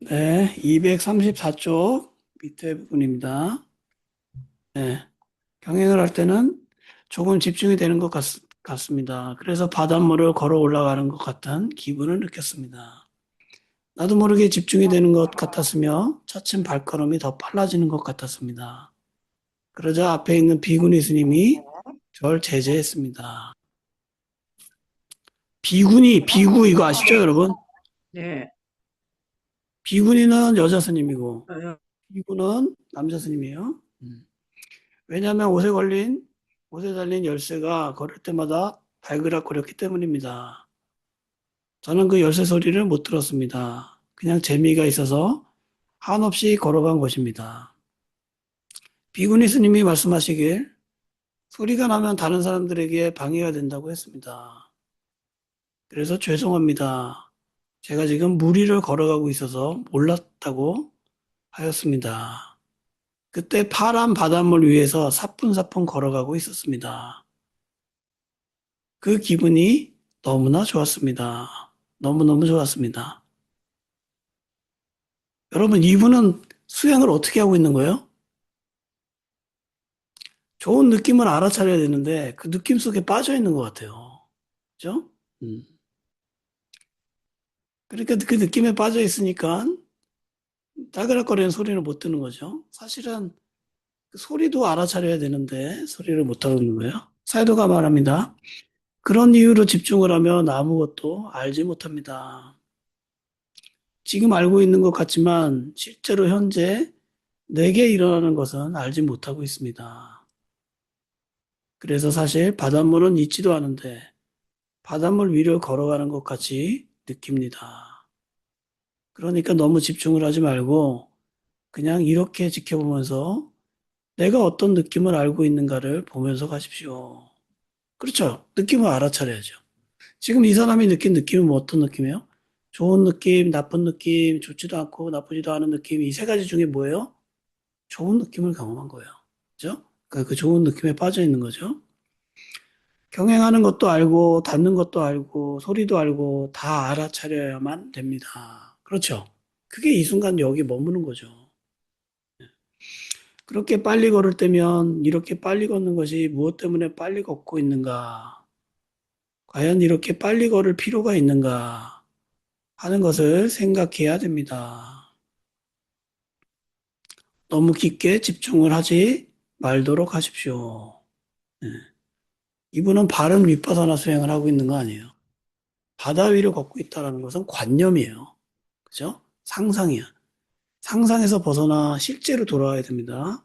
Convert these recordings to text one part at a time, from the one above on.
네, 234쪽 밑에 부분입니다. 네, 경행을 할 때는 조금 집중이 되는 것 같습니다. 그래서 바닷물을 걸어 올라가는 것 같은 기분을 느꼈습니다. 나도 모르게 집중이 되는 것 같았으며 차츰 발걸음이 더 빨라지는 것 같았습니다. 그러자 앞에 있는 비구니 스님이 절 제지했습니다. 비구 이거 아시죠, 여러분? 네. 비구니는 여자 스님이고 어, 비구는 남자 스님이에요. 왜냐하면 옷에 달린 열쇠가 걸을 때마다 발그락거렸기 때문입니다. 저는 그 열쇠 소리를 못 들었습니다. 그냥 재미가 있어서 한없이 걸어간 것입니다. 비구니 스님이 말씀하시길 소리가 나면 다른 사람들에게 방해가 된다고 했습니다. 그래서 죄송합니다. 제가 지금 무리를 걸어가고 있어서 몰랐다고 하였습니다. 그때 파란 바닷물 위에서 사뿐사뿐 걸어가고 있었습니다. 그 기분이 너무나 좋았습니다. 너무너무 좋았습니다. 여러분, 이분은 수행을 어떻게 하고 있는 거예요? 좋은 느낌을 알아차려야 되는데 그 느낌 속에 빠져 있는 것 같아요. 그죠? 음. 그러니까 그 느낌에 빠져 있으니까 따그락거리는 소리를 못 듣는 거죠. 사실은 그 소리도 알아차려야 되는데 소리를 못 하고 있는 거예요. 사이도가 말합니다. 그런 이유로 집중을 하면 아무것도 알지 못합니다. 지금 알고 있는 것 같지만 실제로 현재 내게 일어나는 것은 알지 못하고 있습니다. 그래서 사실 바닷물은 있지도 않은데 바닷물 위를 걸어가는 것 같이 느낍니다. 그러니까 너무 집중을 하지 말고 그냥 이렇게 지켜보면서 내가 어떤 느낌을 알고 있는가를 보면서 가십시오. 그렇죠? 느낌을 알아차려야죠. 지금 이 사람이 느낀 느낌은 뭐 어떤 느낌이에요? 좋은 느낌, 나쁜 느낌, 좋지도 않고 나쁘지도 않은 느낌, 이 세 가지 중에 뭐예요? 좋은 느낌을 경험한 거예요. 그죠? 그러니까 그 좋은 느낌에 빠져 있는 거죠. 경행하는 것도 알고, 닿는 것도 알고, 소리도 알고, 다 알아차려야만 됩니다. 그렇죠? 그게 이 순간 여기 머무는 거죠. 그렇게 빨리 걸을 때면 이렇게 빨리 걷는 것이 무엇 때문에 빨리 걷고 있는가? 과연 이렇게 빨리 걸을 필요가 있는가? 하는 것을 생각해야 됩니다. 너무 깊게 집중을 하지 말도록 하십시오. 네. 이분은 바른 윗바사나 수행을 하고 있는 거 아니에요. 바다 위를 걷고 있다는 것은 관념이에요. 그죠? 상상이야. 상상에서 벗어나 실제로 돌아와야 됩니다.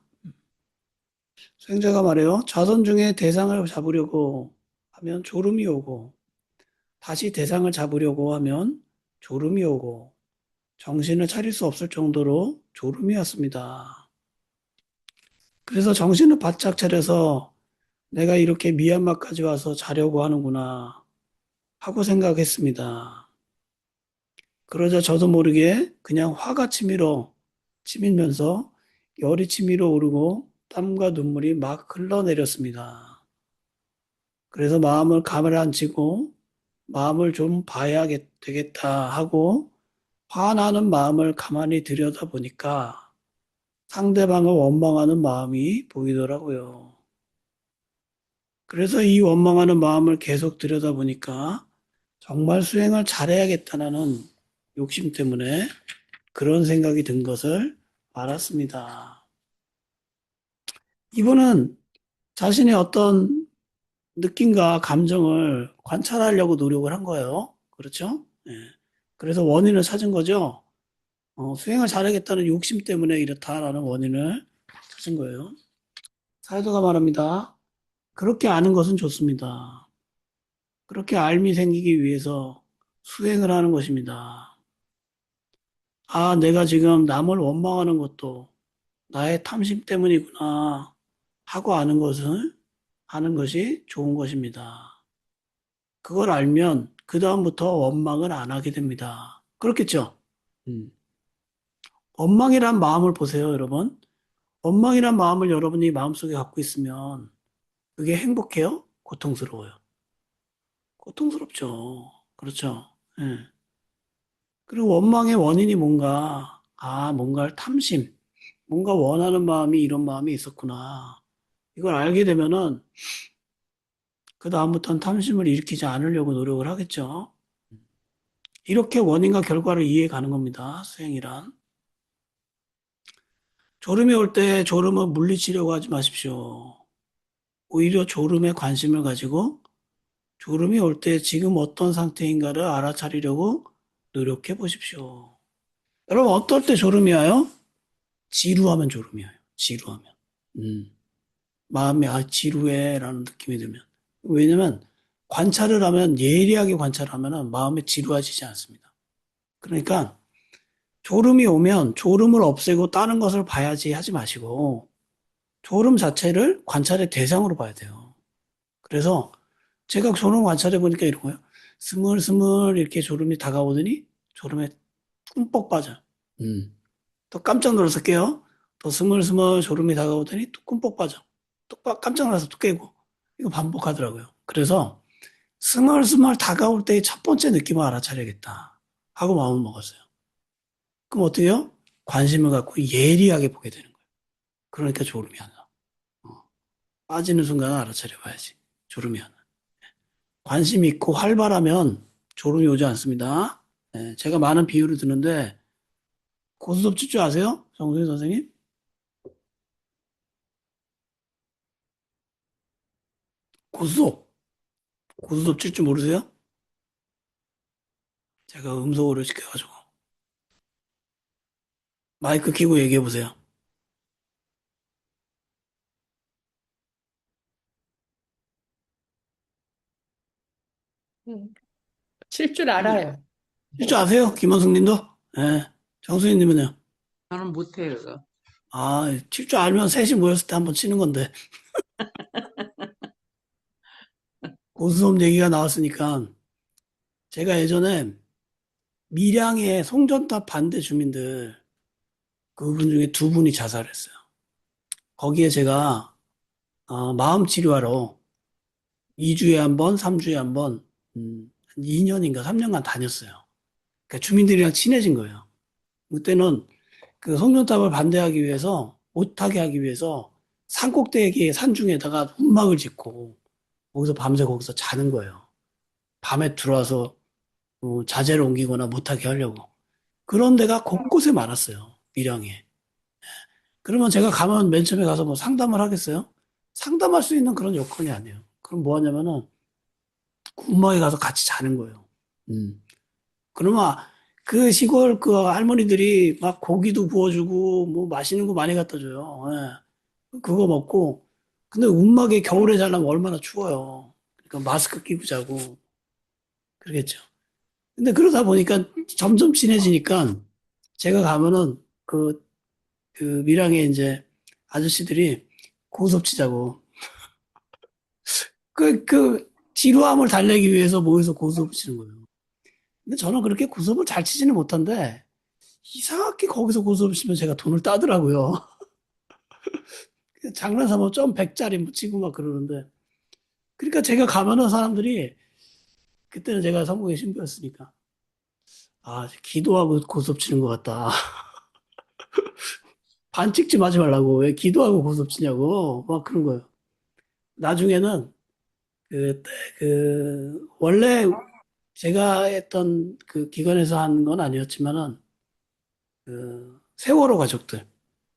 수행자가 말해요. 자선 중에 대상을 잡으려고 하면 졸음이 오고, 다시 대상을 잡으려고 하면 졸음이 오고, 정신을 차릴 수 없을 정도로 졸음이 왔습니다. 그래서 정신을 바짝 차려서 내가 이렇게 미얀마까지 와서 자려고 하는구나 하고 생각했습니다. 그러자 저도 모르게 그냥 화가 치밀면서 열이 치밀어 오르고 땀과 눈물이 막 흘러내렸습니다. 그래서 마음을 가라앉히고 마음을 좀 되겠다 하고 화나는 마음을 가만히 들여다보니까 상대방을 원망하는 마음이 보이더라고요. 그래서 이 원망하는 마음을 계속 들여다보니까 정말 수행을 잘해야겠다는 욕심 때문에 그런 생각이 든 것을 알았습니다. 이분은 자신의 어떤 느낌과 감정을 관찰하려고 노력을 한 거예요. 그렇죠? 예. 그래서 원인을 찾은 거죠. 수행을 잘하겠다는 욕심 때문에 이렇다라는 원인을 찾은 거예요. 사도가 말합니다. 그렇게 아는 것은 좋습니다. 그렇게 알미 생기기 위해서 수행을 하는 것입니다. 아, 내가 지금 남을 원망하는 것도 나의 탐심 때문이구나 하고 아는 것이 좋은 것입니다. 그걸 알면 그다음부터 원망을 안 하게 됩니다. 그렇겠죠? 음. 원망이란 마음을 보세요, 여러분. 원망이란 마음을 여러분이 마음속에 갖고 있으면 그게 행복해요? 고통스러워요? 고통스럽죠. 그렇죠? 예. 그리고 원망의 원인이 뭔가, 뭔가를 탐심, 뭔가 원하는 마음이 이런 마음이 있었구나. 이걸 알게 되면은 그다음부터는 탐심을 일으키지 않으려고 노력을 하겠죠. 이렇게 원인과 결과를 이해해 가는 겁니다. 수행이란. 졸음이 올 때 졸음을 물리치려고 하지 마십시오. 오히려 졸음에 관심을 가지고 졸음이 올 때 지금 어떤 상태인가를 알아차리려고 노력해 보십시오. 여러분, 어떨 때 졸음이 와요? 지루하면 졸음이 와요. 지루하면. 음, 마음이 지루해라는 느낌이 들면. 왜냐면 관찰을 하면 예리하게 관찰하면 마음이 지루해지지 않습니다. 그러니까 졸음이 오면 졸음을 없애고 다른 것을 봐야지 하지 마시고 졸음 자체를 관찰의 대상으로 봐야 돼요. 그래서 제가 졸음 관찰해 보니까 이런 거예요. 스물스물 이렇게 졸음이 다가오더니 졸음에 꿈뻑 빠져. 음. 또 깜짝 놀라서 깨요. 또 스물스물 졸음이 다가오더니 또 꿈뻑 빠져. 또 깜짝 놀라서 또 깨고. 이거 반복하더라고요. 그래서 스멀스멀 다가올 때의 첫 번째 느낌을 알아차려야겠다 하고 마음을 먹었어요. 그럼 어떻게 해요? 관심을 갖고 예리하게 보게 되는 거예요. 그러니까 졸음이 안 와. 빠지는 순간 알아차려 봐야지. 졸음이 안 와. 관심 있고 활발하면 졸음이 오지 않습니다. 네, 제가 많은 비유를 드는데 고스톱 칠 줄 아세요? 정수희 선생님? 고스톱. 고스톱 칠 줄 모르세요? 제가 음소거를 시켜가지고. 마이크 켜고 얘기해 보세요. 칠 줄 알아요. 칠 줄 아세요? 김원숙 님도? 네. 정수희 님은요? 저는 못해요, 그거. 칠 줄 알면 셋이 모였을 때 한번 치는 건데. 고스톱 얘기가 나왔으니까 제가 예전에 밀양의 송전탑 반대 주민들 그분 중에 두 분이 자살했어요. 거기에 제가 마음 치료하러 2주에 한 번, 3주에 한 번, 한 2년인가 3년간 다녔어요. 그러니까 주민들이랑 친해진 거예요. 그때는 그 송전탑을 반대하기 위해서, 못하게 하기 위해서 산꼭대기 산중에다가 움막을 짓고 거기서 밤새 거기서 자는 거예요. 밤에 들어와서 자재를 옮기거나 못하게 하려고. 그런 데가 곳곳에 많았어요. 밀양에. 그러면 제가 가면 맨 처음에 가서 뭐 상담을 하겠어요? 상담할 수 있는 그런 여건이 아니에요. 그럼 뭐 하냐면은 군마에 가서 같이 자는 거예요. 음. 그러면 그 시골 그 할머니들이 막 고기도 구워주고 뭐 맛있는 거 많이 갖다 줘요. 예. 그거 먹고 근데 움막에 겨울에 자려면 얼마나 추워요. 그러니까 마스크 끼고 자고 그러겠죠. 근데 그러다 보니까 점점 친해지니까 제가 가면은 그 밀양에 이제 아저씨들이 고스톱 치자고 지루함을 달래기 위해서 모여서 고스톱 치는 거예요. 근데 저는 그렇게 고스톱을 잘 치지는 못한데 이상하게 거기서 고스톱 치면 제가 돈을 따더라고요. 장난 삼아 좀 100짜리 뭐 치고 막 그러는데 그러니까 제가 가면은 사람들이 그때는 제가 성공의 신부였으니까 기도하고 고스톱 치는 것 같다. 반칙좀 하지 말라고 왜 기도하고 고스톱 치냐고 막 그런 거예요. 나중에는 그, 원래 제가 했던 그 기관에서 한 건 아니었지만은,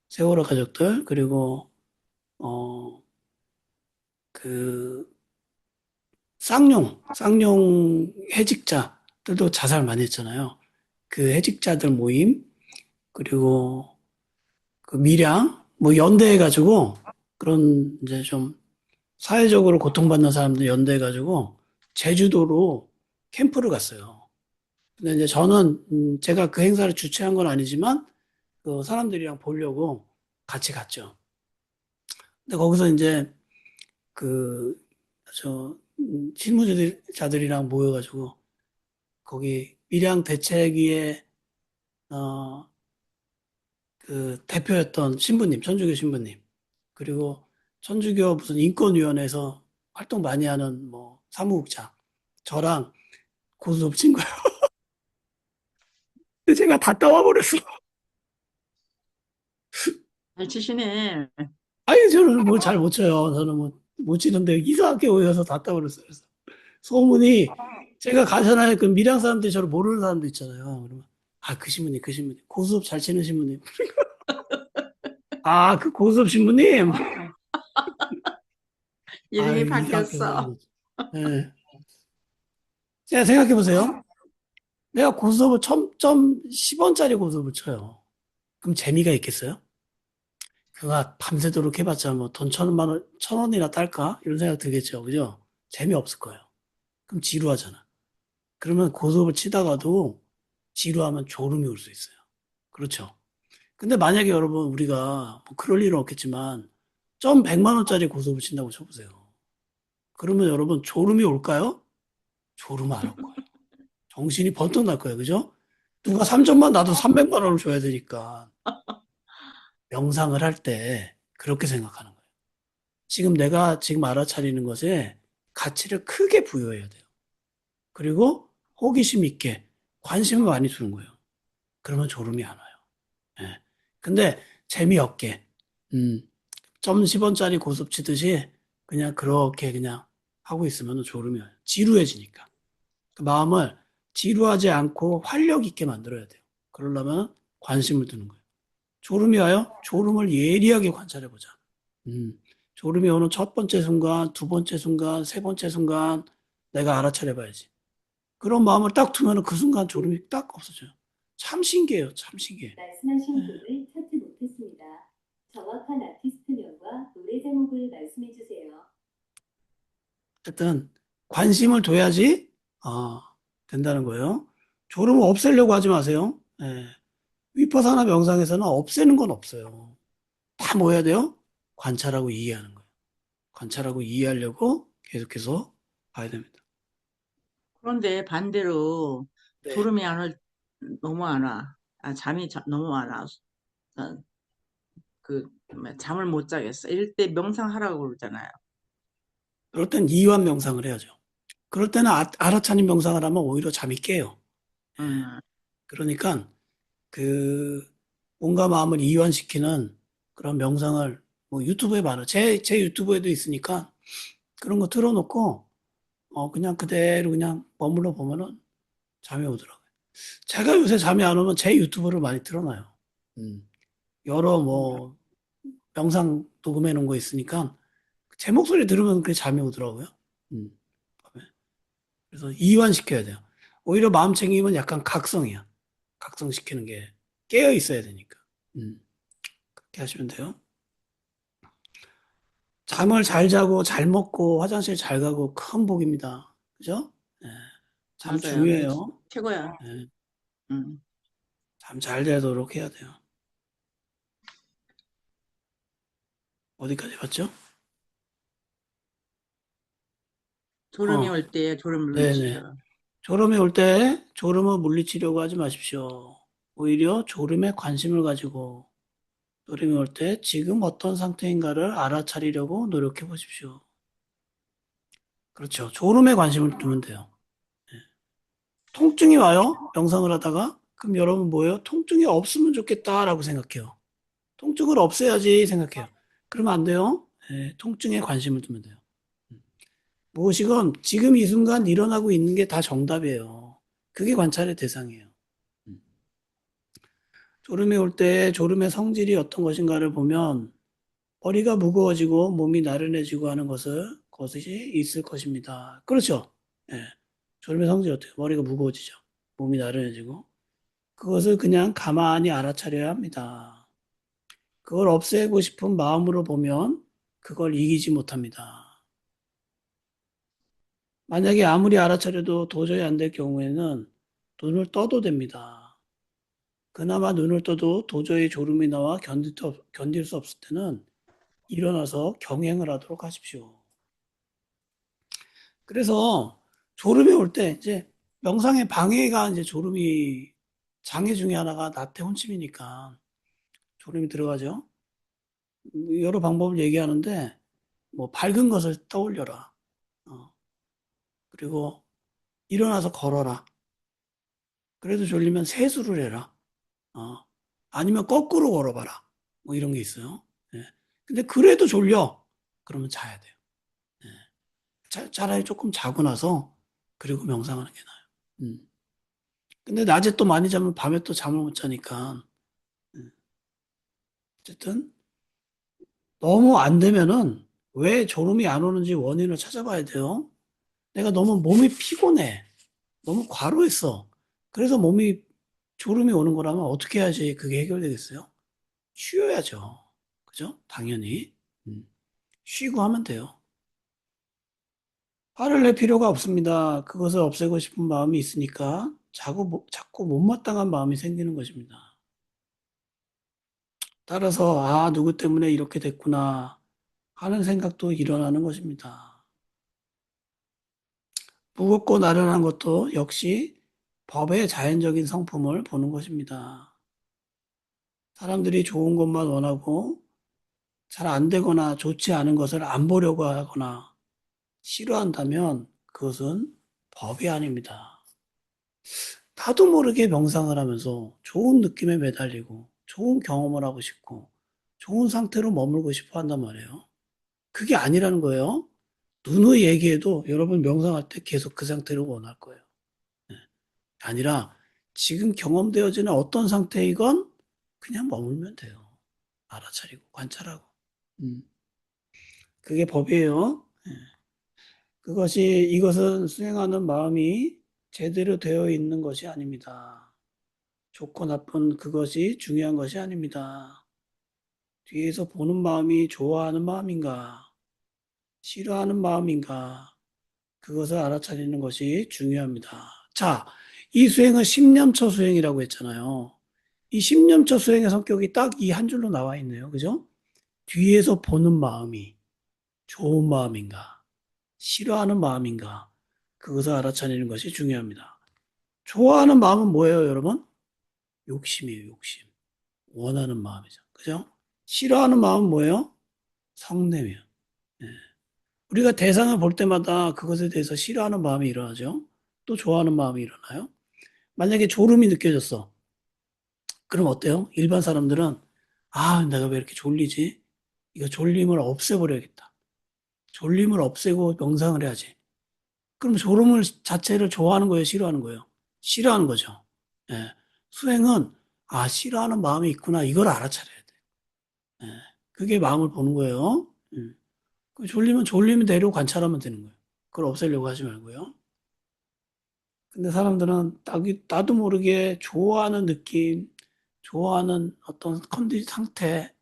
세월호 가족들, 그리고, 어, 그, 쌍용 해직자들도 자살 많이 했잖아요. 그 해직자들 모임, 그리고 그 밀양, 뭐 연대해가지고, 그런 이제 좀 사회적으로 고통받는 사람들 연대해가지고, 제주도로 캠프를 갔어요. 근데 이제 저는 제가 그 행사를 주최한 건 아니지만 그 사람들이랑 보려고 같이 갔죠. 근데 거기서 이제 그 저 실무자들이랑 모여가지고 거기 밀양 대책위의 어 그 대표였던 신부님, 천주교 신부님, 그리고 천주교 무슨 인권위원회에서 활동 많이 하는 뭐 사무국장, 저랑 고스톱 친 거예요. 제가 다 따와버렸어. 잘 치시네. 아니, 저는 뭐 잘 못 쳐요. 저는 뭐 못 치는데 이상하게 오여서 다 따버렸어요. 그래서 소문이 제가 가잖아요. 그 밀양 사람들이 저를 모르는 사람도 있잖아요. 그러면 아, 그 신부님, 그 신부님. 고수업 잘 치는 신부님. 아, 그 고수업 신부님. 아, 이름이 이상하게 바뀌었어. 오해하죠. 예. 제가 생각해 보세요. 내가 고수업을 10원짜리 고수업을 쳐요. 그럼 재미가 있겠어요? 그가 밤새도록 해봤자 뭐 돈 1,000원, 1,000원이나 딸까? 이런 생각 들겠죠. 그죠? 재미없을 거예요. 그럼 지루하잖아. 그러면 고수업을 치다가도 지루하면 졸음이 올 수 있어요. 그렇죠. 근데 만약에 여러분 우리가 뭐 그럴 일은 없겠지만 100만 원짜리 고수업을 친다고 쳐보세요. 그러면 여러분 졸음이 올까요? 졸음 안 올 거예요. 정신이 번쩍 날 거예요. 그죠? 누가 3점만 나도 300만 원을 줘야 되니까 명상을 할 때 그렇게 생각하는 거예요. 지금 내가 지금 알아차리는 것에 가치를 크게 부여해야 돼요. 그리고 호기심 있게 관심을 많이 두는 거예요. 그러면 졸음이 안 와요. 예. 근데 재미없게, 음, 점 10원짜리 고스톱 치듯이 그냥 그렇게 그냥 하고 있으면 졸음이 와요. 지루해지니까. 그 마음을 지루하지 않고 활력 있게 만들어야 돼요. 그러려면 관심을 두는 거예요. 졸음이 와요? 졸음을 예리하게 관찰해 보자. 음, 졸음이 오는 첫 번째 순간, 두 번째 순간, 세 번째 순간 내가 알아차려 봐야지. 그런 마음을 딱 두면 그 순간 졸음이 딱 없어져요. 참 신기해요. 참 신기해. 말씀하신 예. 곡을 찾지 못했습니다. 정확한 아티스트명과 노래 제목을 말씀해 주세요. 어쨌든 관심을 둬야지 된다는 거예요. 졸음을 없애려고 하지 마세요. 예. 위파사나 명상에서는 없애는 건 없어요. 다 뭐 해야 돼요? 관찰하고 이해하는 거예요. 관찰하고 이해하려고 계속해서 봐야 됩니다. 그런데 반대로 네. 졸음이 너무 안 와. 아, 너무 안 와. 아, 잠을 못 자겠어. 이럴 때 명상하라고 그러잖아요. 그럴 땐 이완 명상을 해야죠. 그럴 때는 알아차린 명상을 하면 오히려 잠이 깨요. 음, 그러니까 그 몸과 마음을 이완시키는 그런 명상을 뭐 유튜브에 많아. 제 유튜브에도 있으니까 그런 거 틀어놓고 그냥 그대로 그냥 머물러 보면은 잠이 오더라고요. 제가 요새 잠이 안 오면 제 유튜브를 많이 틀어놔요. 음. 여러 뭐 명상 녹음해 놓은 거 있으니까 제 목소리 들으면 그게 잠이 오더라고요. 음. 그래서 이완시켜야 돼요. 오히려 마음 챙김은 약간 각성이야. 각성시키는 게 깨어 있어야 되니까. 음. 그렇게 하시면 돼요. 잠을 잘 자고 잘 먹고 화장실 잘 가고 큰 복입니다. 그죠? 예. 참 맞아요. 그게 중요해요. 최고야. 예. 음. 잠 잘 자도록 해야 돼요. 어디까지 봤죠? 졸음이 올 때 졸음 네네. 물리치료. 졸음이 올 때 졸음을 물리치려고 하지 마십시오. 오히려 졸음에 관심을 가지고 졸음이 올 때 지금 어떤 상태인가를 알아차리려고 노력해 보십시오. 그렇죠. 졸음에 관심을 두면 돼요. 통증이 와요? 명상을 하다가? 그럼 여러분 뭐예요? 통증이 없으면 좋겠다라고 생각해요. 통증을 없애야지 생각해요. 그러면 안 돼요. 통증에 관심을 두면 돼요. 무엇이건 지금 이 순간 일어나고 있는 게 다 정답이에요. 그게 관찰의 대상이에요. 음. 졸음이 올 때 졸음의 성질이 어떤 것인가를 보면 머리가 무거워지고 몸이 나른해지고 하는 것이 있을 것입니다. 그렇죠? 예. 졸음의 성질이 어떻게? 머리가 무거워지죠. 몸이 나른해지고. 그것을 그냥 가만히 알아차려야 합니다. 그걸 없애고 싶은 마음으로 보면 그걸 이기지 못합니다. 만약에 아무리 알아차려도 도저히 안 될 경우에는 눈을 떠도 됩니다. 그나마 눈을 떠도 도저히 졸음이 나와 견딜 수 없을 때는 일어나서 경행을 하도록 하십시오. 그래서 졸음이 올 때 이제 명상의 방해가 이제 졸음이 장애 중에 하나가 나태 혼침이니까 졸음이 들어가죠. 여러 방법을 얘기하는데 뭐 밝은 것을 떠올려라. 어, 그리고 일어나서 걸어라. 그래도 졸리면 세수를 해라. 아니면 거꾸로 걸어봐라. 뭐 이런 게 있어요. 예. 근데 그래도 졸려. 그러면 자야 돼요. 예. 차라리 조금 자고 나서 그리고 명상하는 게 나아요. 근데 낮에 또 많이 자면 밤에 또 잠을 못 자니까. 음. 어쨌든 너무 안 되면은 왜 졸음이 안 오는지 원인을 찾아봐야 돼요. 내가 너무 몸이 피곤해. 너무 과로했어. 그래서 몸이 졸음이 오는 거라면 어떻게 해야지 그게 해결되겠어요? 쉬어야죠. 그죠? 당연히. 음. 쉬고 하면 돼요. 화를 낼 필요가 없습니다. 그것을 없애고 싶은 마음이 있으니까 자꾸 못마땅한 마음이 생기는 것입니다. 따라서, 아, 누구 때문에 이렇게 됐구나 하는 생각도 일어나는 것입니다. 무겁고 나른한 것도 역시 법의 자연적인 성품을 보는 것입니다. 사람들이 좋은 것만 원하고 잘 안 되거나 좋지 않은 것을 안 보려고 하거나 싫어한다면 그것은 법이 아닙니다. 나도 모르게 명상을 하면서 좋은 느낌에 매달리고 좋은 경험을 하고 싶고 좋은 상태로 머물고 싶어 한단 말이에요. 그게 아니라는 거예요. 누누이 얘기해도 여러분 명상할 때 계속 그 상태를 원할 거예요. 네. 아니라 지금 경험되어지는 어떤 상태이건 그냥 머물면 돼요. 알아차리고 관찰하고. 음, 그게 법이에요. 이것은 수행하는 마음이 제대로 되어 있는 것이 아닙니다. 좋고 나쁜 그것이 중요한 것이 아닙니다. 뒤에서 보는 마음이 좋아하는 마음인가, 싫어하는 마음인가, 그것을 알아차리는 것이 중요합니다. 자, 이 수행은 10년처 수행이라고 했잖아요. 이 10년처 수행의 성격이 딱 이 한 줄로 나와 있네요. 그죠? 뒤에서 보는 마음이 좋은 마음인가, 싫어하는 마음인가, 그것을 알아차리는 것이 중요합니다. 좋아하는 마음은 뭐예요, 여러분? 욕심이에요, 욕심. 원하는 마음이죠. 그죠? 싫어하는 마음은 뭐예요? 성냄이에요. 예. 우리가 대상을 볼 때마다 그것에 대해서 싫어하는 마음이 일어나죠. 또 좋아하는 마음이 일어나요. 만약에 졸음이 느껴졌어. 그럼 어때요? 일반 사람들은 아, 내가 왜 이렇게 졸리지? 이거 졸림을 없애버려야겠다. 졸림을 없애고 명상을 해야지. 그럼 졸음을 자체를 좋아하는 거예요? 싫어하는 거예요? 싫어하는 거죠. 예. 수행은 아, 싫어하는 마음이 있구나. 이걸 알아차려야 돼. 예. 그게 마음을 보는 거예요. 졸리면 졸리면 대로 관찰하면 되는 거예요. 그걸 없애려고 하지 말고요. 근데 사람들은 나도 모르게 좋아하는 느낌, 좋아하는 어떤 상태,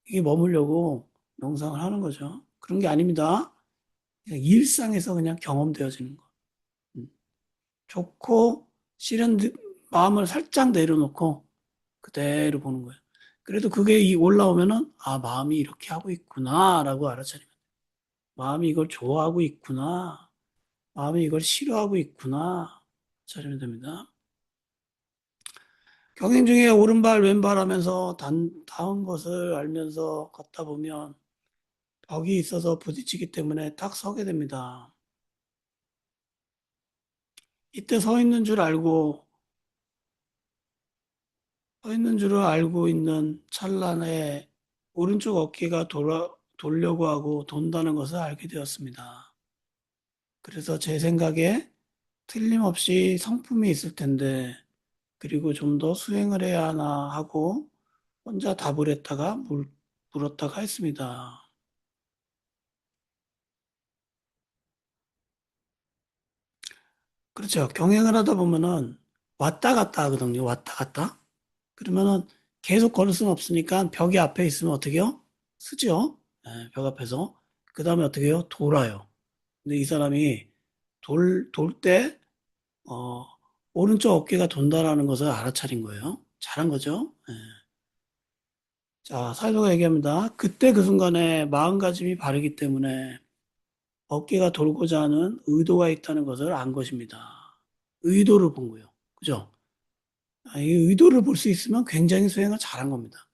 이게 머물려고 명상을 하는 거죠. 그런 게 아닙니다. 그냥 일상에서 그냥 경험되어지는 거. 음. 좋고 싫은 마음을 살짝 내려놓고 그대로 보는 거예요. 그래도 그게 올라오면은, 아, 마음이 이렇게 하고 있구나라고 알아차리면 돼요. 마음이 이걸 좋아하고 있구나. 마음이 이걸 싫어하고 있구나. 차리면 됩니다. 경행 중에 오른발, 왼발 하면서 닿은 것을 알면서 걷다 보면 벽이 있어서 부딪히기 때문에 딱 서게 됩니다. 이때 서 있는 줄을 알고 있는 찰나에 오른쪽 어깨가 돌려고 하고 돈다는 것을 알게 되었습니다. 그래서 제 생각에 틀림없이 성품이 있을 텐데, 그리고 좀 더 수행을 해야 하나 하고 혼자 답을 했다가 물었다가 했습니다. 그렇죠. 경행을 하다 보면은 왔다 갔다 하거든요. 왔다 갔다. 그러면은 계속 걸을 수는 없으니까 벽이 앞에 있으면 어떻게 해요? 쓰죠. 예, 벽 앞에서. 그 다음에 어떻게 해요? 돌아요. 근데 이 사람이 돌 때, 어, 오른쪽 어깨가 돈다라는 것을 알아차린 거예요. 잘한 거죠. 예. 자, 사회자가 얘기합니다. 그때 그 순간에 마음가짐이 바르기 때문에 어깨가 돌고자 하는 의도가 있다는 것을 안 것입니다. 의도를 본 거예요. 그죠? 이 의도를 볼 수 있으면 굉장히 수행을 잘한 겁니다.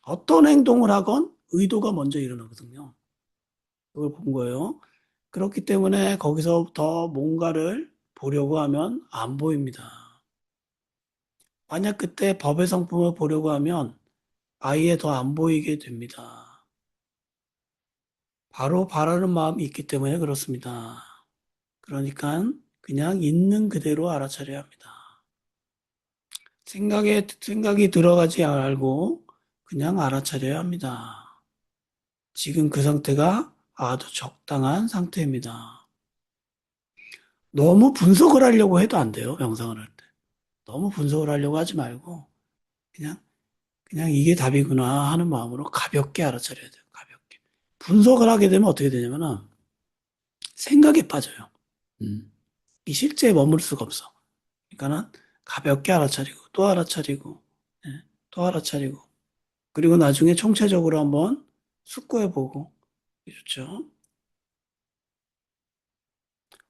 어떤 행동을 하건 의도가 먼저 일어나거든요. 그걸 본 거예요. 그렇기 때문에 거기서 더 뭔가를 보려고 하면 안 보입니다. 만약 그때 법의 성품을 보려고 하면 아예 더 안 보이게 됩니다. 바로 바라는 마음이 있기 때문에 그렇습니다. 그러니까 그냥 있는 그대로 알아차려야 합니다. 생각이 들어가지 말고 그냥 알아차려야 합니다. 지금 그 상태가 아주 적당한 상태입니다. 너무 분석을 하려고 해도 안 돼요, 명상을 할 때. 너무 분석을 하려고 하지 말고 그냥 이게 답이구나 하는 마음으로 가볍게 알아차려야 돼요. 가볍게. 분석을 하게 되면 어떻게 되냐면은 생각에 빠져요. 이 실제에 머물 수가 없어. 그러니까는 가볍게 알아차리고 또 알아차리고 예, 또 알아차리고 그리고 나중에 총체적으로 한번 숙고해보고 좋죠.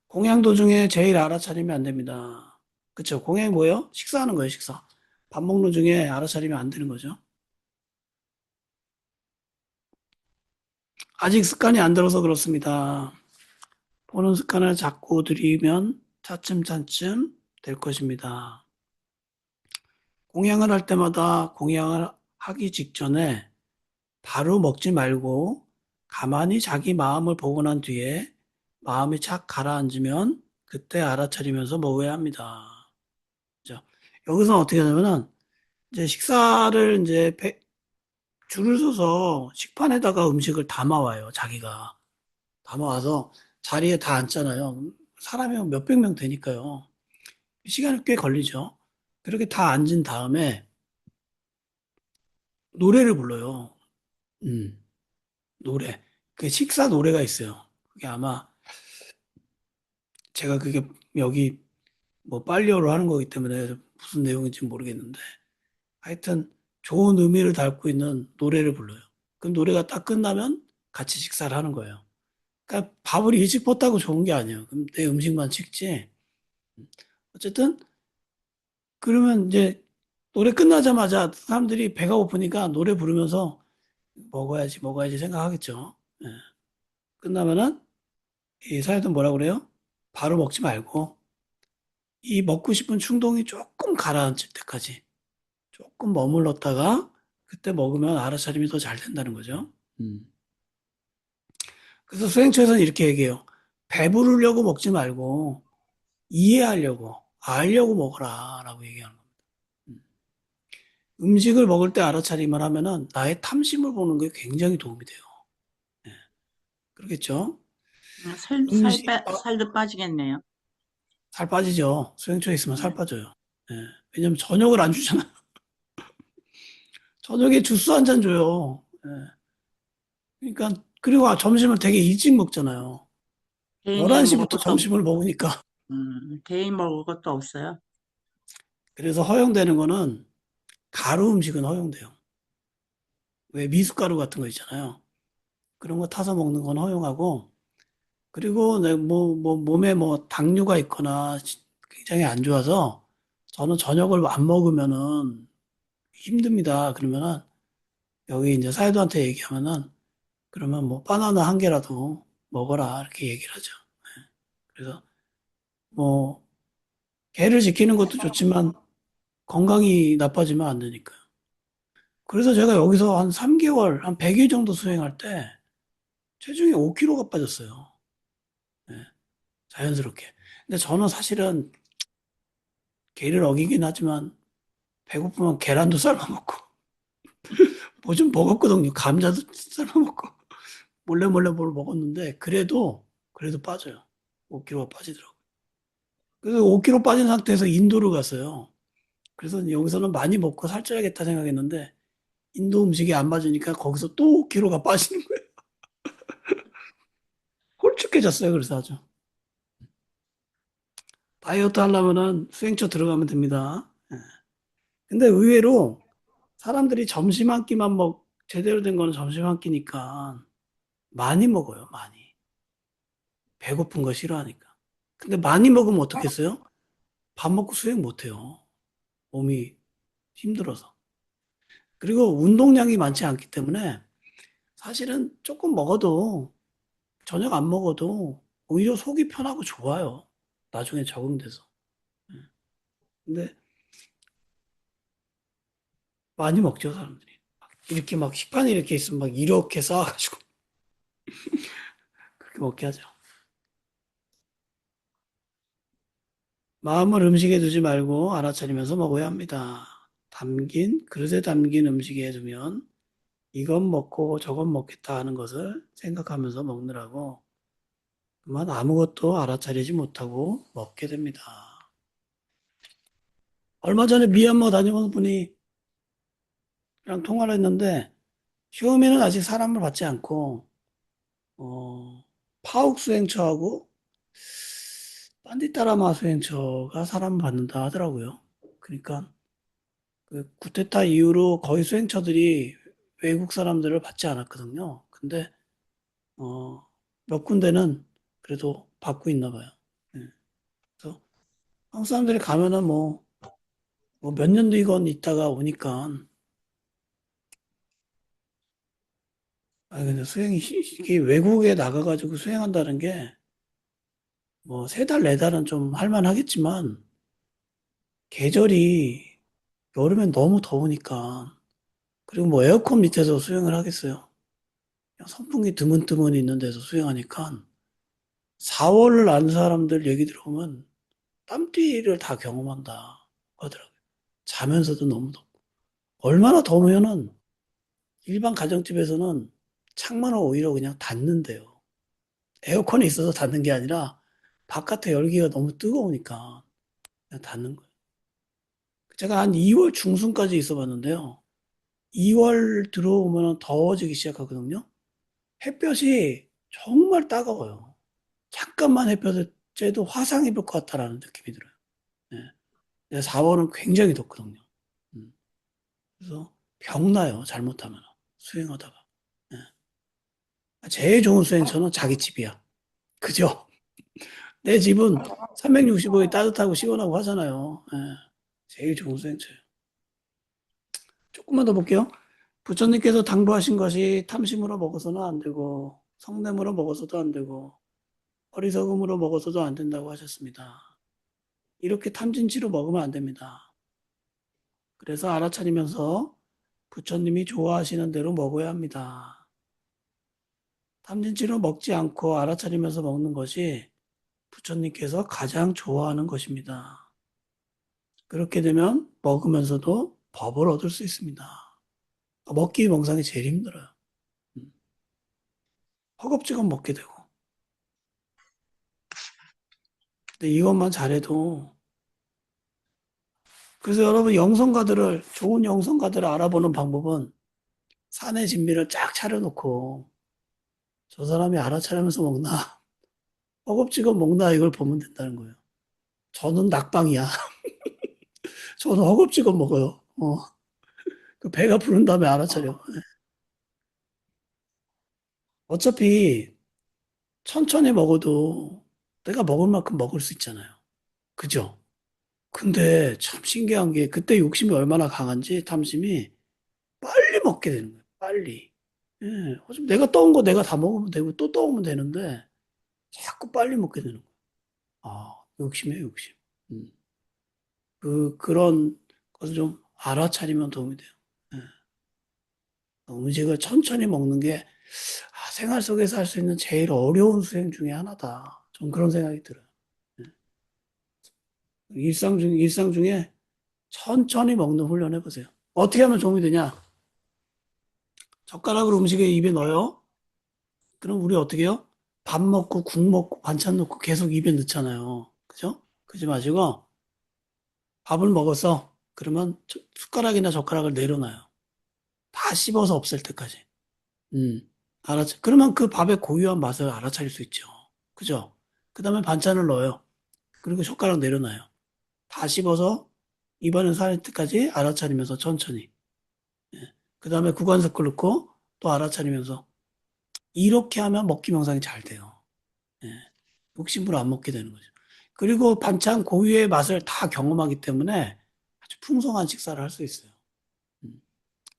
공양 도중에 제일 알아차리면 안 됩니다. 그쵸? 공양이 뭐예요? 식사하는 거예요, 식사. 밥 먹는 중에 알아차리면 안 되는 거죠. 아직 습관이 안 들어서 그렇습니다. 보는 습관을 자꾸 들이면 차츰차츰 될 것입니다. 공양을 할 때마다 공양을 하기 직전에 바로 먹지 말고 가만히 자기 마음을 보고 난 뒤에 마음이 착 가라앉으면 그때 알아차리면서 먹어야 합니다. 그죠? 여기서 어떻게 하냐면은 이제 식사를 이제 줄을 서서 식판에다가 음식을 담아와요. 자기가 담아와서 자리에 다 앉잖아요. 사람이 몇백 명 되니까요. 시간이 꽤 걸리죠. 그렇게 다 앉은 다음에 노래를 불러요. 음, 노래. 그 식사 노래가 있어요. 그게 아마 제가 그게 여기 뭐 빨리어로 하는 거기 때문에 무슨 내용인지 모르겠는데 하여튼 좋은 의미를 담고 있는 노래를 불러요. 그 노래가 딱 끝나면 같이 식사를 하는 거예요. 그러니까 밥을 일찍 뻗다고 좋은 게 아니에요. 그럼 내 음식만 찍지. 어쨌든 그러면 이제 노래 끝나자마자 사람들이 배가 고프니까 노래 부르면서 먹어야지 먹어야지 생각하겠죠. 예. 끝나면은 이 사회도 뭐라 그래요? 바로 먹지 말고 이 먹고 싶은 충동이 조금 가라앉을 때까지 조금 머물렀다가 그때 먹으면 알아차림이 더 잘 된다는 거죠. 그래서 수행처에서는 이렇게 얘기해요. 배부르려고 먹지 말고 이해하려고, 알려고 먹어라 라고 얘기하는 겁니다. 음식을 먹을 때 알아차림을 하면은 나의 탐심을 보는 게 굉장히 도움이 돼요. 예, 그렇겠죠? 살도 빠지겠네요. 살 빠지죠. 수행초에 있으면 살 네. 빠져요. 예, 왜냐면 저녁을 안 주잖아요. 저녁에 주스 한 잔 줘요. 예, 그러니까, 그리고 점심을 되게 일찍 먹잖아요. 개인이 먹을 11시부터 것도, 점심을 먹으니까. 개인 먹을 것도 없어요. 그래서 허용되는 거는 가루 음식은 허용돼요. 왜 미숫가루 같은 거 있잖아요. 그런 거 타서 먹는 건 허용하고, 그리고 몸에 뭐 당뇨가 있거나 굉장히 안 좋아서 저는 저녁을 안 먹으면은 힘듭니다. 그러면은 여기 이제 사이도한테 얘기하면은 그러면 뭐 바나나 한 개라도 먹어라 이렇게 얘기를 하죠. 그래서 뭐 개를 지키는 것도 좋지만 건강이 나빠지면 안 되니까. 그래서 제가 여기서 한 3개월, 한 100일 정도 수행할 때 체중이 5kg가 빠졌어요. 네, 자연스럽게. 근데 저는 사실은 개를 어기긴 하지만 배고프면 계란도 삶아 먹고 뭐 좀 먹었거든요. 감자도 삶아 먹고 몰래 몰래 뭘 먹었는데 그래도 빠져요. 5kg가 빠지더라고요. 그래서 5kg 빠진 상태에서 인도를 갔어요. 그래서 여기서는 많이 먹고 살쪄야겠다 생각했는데 인도 음식이 안 맞으니까 거기서 또 5kg가 빠지는 거예요. 홀쭉해졌어요. 그래서 아주. 다이어트 하려면은 수행처 들어가면 됩니다. 예. 근데 의외로 사람들이 점심 한 끼만 제대로 된 거는 점심 한 끼니까 많이 먹어요. 많이. 배고픈 거 싫어하니까. 근데 많이 먹으면 어떻겠어요? 밥 먹고 수행 못 해요. 몸이 힘들어서. 그리고 운동량이 많지 않기 때문에 사실은 조금 먹어도 저녁 안 먹어도 오히려 속이 편하고 좋아요. 나중에 적응돼서. 근데 많이 먹죠, 사람들이. 이렇게 막 식판이 이렇게 있으면 막 이렇게 쌓아가지고 그렇게 먹게 하죠. 마음을 음식에 두지 말고 알아차리면서 먹어야 합니다. 그릇에 담긴 음식에 두면 이건 먹고 저건 먹겠다 하는 것을 생각하면서 먹느라고 그만 아무것도 알아차리지 못하고 먹게 됩니다. 얼마 전에 미얀마 다녀온 분이랑 통화를 했는데 시험에는 아직 사람을 받지 않고 파욱 수행처하고 반디따라마 수행처가 사람을 받는다 하더라고요. 그러니까 그 쿠데타 이후로 거의 수행처들이 외국 사람들을 받지 않았거든요. 근데 어, 몇 군데는 그래도 받고 있나 봐요. 예. 그래서 한국 사람들이 가면은 뭐 몇 년도 이건 있다가 오니까 근데 이게 외국에 나가가지고 수행한다는 게 뭐 세 달, 네 달은 좀 할만하겠지만 계절이 여름엔 너무 더우니까 그리고 뭐 에어컨 밑에서 수영을 하겠어요. 그냥 선풍기 드문드문 있는 데서 수영하니까 4월을 안 사람들 얘기 들어보면 땀띠를 다 경험한다 하더라고요. 자면서도 너무 덥고. 얼마나 더우면은 일반 가정집에서는 창문을 오히려 그냥 닫는데요. 에어컨이 있어서 닫는 게 아니라 바깥에 열기가 너무 뜨거우니까 그냥 닫는 거예요. 제가 한 2월 중순까지 있어 봤는데요. 2월 들어오면 더워지기 시작하거든요. 햇볕이 정말 따가워요. 잠깐만 햇볕을 쬐도 화상 입을 것 같다라는 느낌이 들어요. 네. 4월은 굉장히 덥거든요. 음. 그래서 병나요. 잘못하면. 수행하다가. 네. 제일 좋은 수행처는 자기 집이야. 그죠? 내 집은 365일 따뜻하고 시원하고 하잖아요. 네. 제일 좋은 수행처예요. 조금만 더 볼게요. 부처님께서 당부하신 것이 탐심으로 먹어서는 안 되고 성냄으로 먹어서도 안 되고 어리석음으로 먹어서도 안 된다고 하셨습니다. 이렇게 탐진치로 먹으면 안 됩니다. 그래서 알아차리면서 부처님이 좋아하시는 대로 먹어야 합니다. 탐진치로 먹지 않고 알아차리면서 먹는 것이 부처님께서 가장 좋아하는 것입니다. 그렇게 되면 먹으면서도 법을 얻을 수 있습니다. 먹기 명상이 제일 힘들어요. 허겁지겁 먹게 되고. 근데 이것만 잘해도 그래서 여러분 좋은 영성가들을 알아보는 방법은 산의 진미를 쫙 차려놓고 저 사람이 알아차리면서 먹나 허겁지겁 먹나 이걸 보면 된다는 거예요. 저는 낙방이야. 저는 허겁지겁 먹어요. 그 배가 부른 다음에 알아차려. 어차피 천천히 먹어도 내가 먹을 만큼 먹을 수 있잖아요. 그죠? 근데 참 신기한 게 그때 욕심이 얼마나 강한지 탐심이 빨리 먹게 되는 거예요. 빨리. 예, 어차피 내가 떠온 거 내가 다 먹으면 되고 또 떠오면 되는데 자꾸 빨리 먹게 되는 거예요. 욕심이에요, 욕심. 음. 그런 것을 좀 알아차리면 도움이 돼요. 예. 음식을 천천히 먹는 게 생활 속에서 할 수 있는 제일 어려운 수행 중에 하나다. 좀 그런 생각이 들어요. 예. 일상 중에 천천히 먹는 훈련 해보세요. 어떻게 하면 도움이 되냐? 젓가락으로 음식에 입에 넣어요. 그럼 우리 어떻게 해요? 밥 먹고 국 먹고 반찬 넣고 계속 입에 넣잖아요. 그죠? 그러지 마시고 밥을 먹었어. 그러면 숟가락이나 젓가락을 내려놔요. 다 씹어서 없앨 때까지. 그러면 그 밥의 고유한 맛을 알아차릴 수 있죠. 그죠? 그 다음에 반찬을 넣어요. 그리고 젓가락 내려놔요. 다 씹어서 입안에 살릴 때까지 알아차리면서 천천히. 그 다음에 구간석을 넣고 또 알아차리면서 이렇게 하면 먹기 명상이 잘 돼요. 예. 욕심으로 안 먹게 되는 거죠. 그리고 반찬 고유의 맛을 다 경험하기 때문에 아주 풍성한 식사를 할 수 있어요. 음.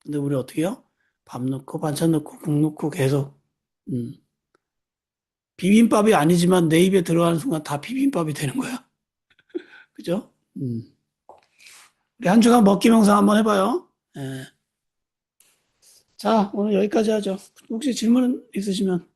근데 우리 어떻게 해요? 밥 넣고 반찬 넣고 국 넣고 계속 음. 비빔밥이 아니지만 내 입에 들어가는 순간 다 비빔밥이 되는 거야. 그죠? 우리 한 주간 먹기 명상 한번 해봐요. 예. 자, 오늘 여기까지 하죠. 혹시 질문 있으시면